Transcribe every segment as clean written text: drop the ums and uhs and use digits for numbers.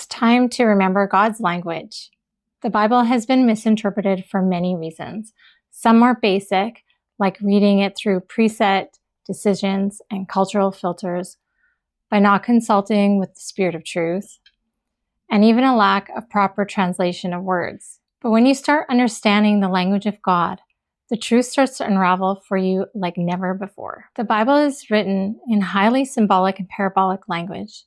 It's time to remember God's language. The Bible has been misinterpreted for many reasons. Some more basic, like reading it through preset decisions and cultural filters, by not consulting with the Spirit of truth, and even a lack of proper translation of words. But when you start understanding the language of God, the truth starts to unravel for you like never before. The Bible is written in highly symbolic and parabolic language.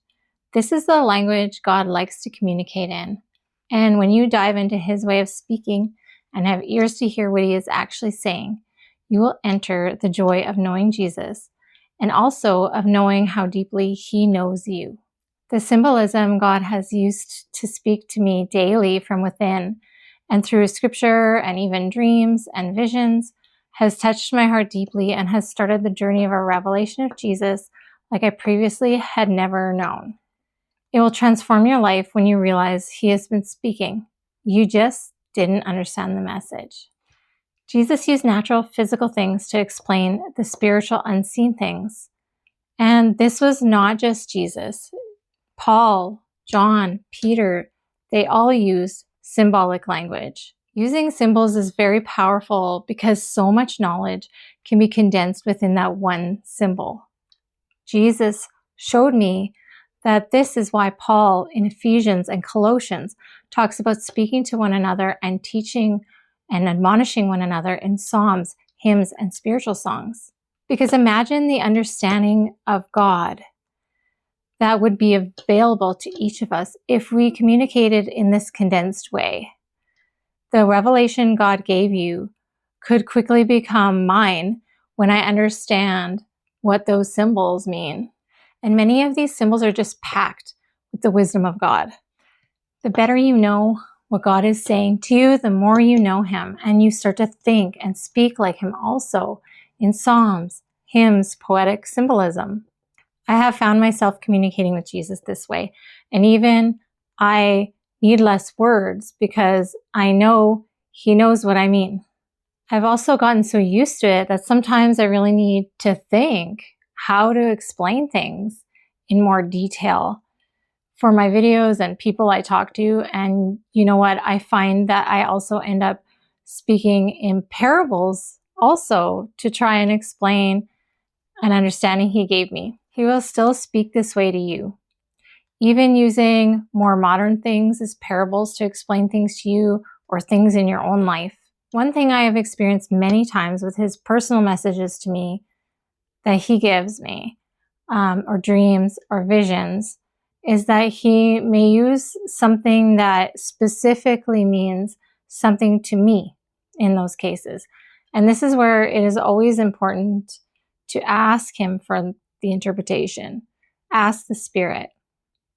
This is the language God likes to communicate in. And when you dive into His way of speaking and have ears to hear what He is actually saying, you will enter the joy of knowing Jesus and also of knowing how deeply He knows you. The symbolism God has used to speak to me daily from within and through scripture and even dreams and visions has touched my heart deeply and has started the journey of a revelation of Jesus like I previously had never known. It will transform your life when you realize He has been speaking. You just didn't understand the message. Jesus used natural physical things to explain the spiritual unseen things. And this was not just Jesus. Paul, John, Peter, they all used symbolic language. Using symbols is very powerful because so much knowledge can be condensed within that one symbol. Jesus showed me that this is why Paul in Ephesians and Colossians talks about speaking to one another and teaching and admonishing one another in psalms, hymns, and spiritual songs. Because imagine the understanding of God that would be available to each of us if we communicated in this condensed way. The revelation God gave you could quickly become mine when I understand what those symbols mean. And many of these symbols are just packed with the wisdom of God. The better you know what God is saying to you, the more you know Him, and you start to think and speak like Him also in psalms, hymns, poetic symbolism. I have found myself communicating with Jesus this way, and even I need less words because I know He knows what I mean. I've also gotten so used to it that sometimes I really need to think how to explain things in more detail for my videos and people I talk to. And you know what? I find that I also end up speaking in parables also to try and explain an understanding He gave me. He will still speak this way to you. Even using more modern things as parables to explain things to you or things in your own life. One thing I have experienced many times with His personal messages to me that He gives me, or dreams or visions, is that He may use something that specifically means something to me in those cases. And this is where it is always important to ask Him for the interpretation. Ask the Spirit.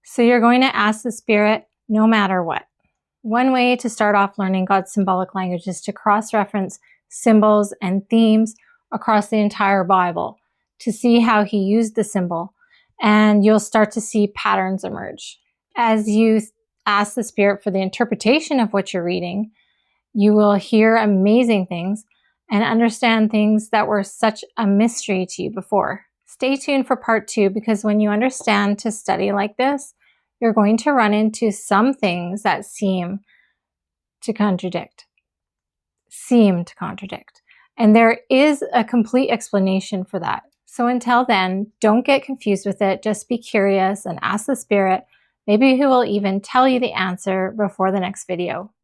So you're going to ask the Spirit no matter what. One way to start off learning God's symbolic language is to cross-reference symbols and themes across the entire Bible to see how He used the symbol, and you'll start to see patterns emerge. As you ask the Spirit for the interpretation of what you're reading, you will hear amazing things and understand things that were such a mystery to you before. Stay tuned for part 2, because when you understand to study like this, you're going to run into some things that seem to contradict. And there is a complete explanation for that. So until then, don't get confused with it. Just be curious and ask the Spirit. Maybe He will even tell you the answer before the next video.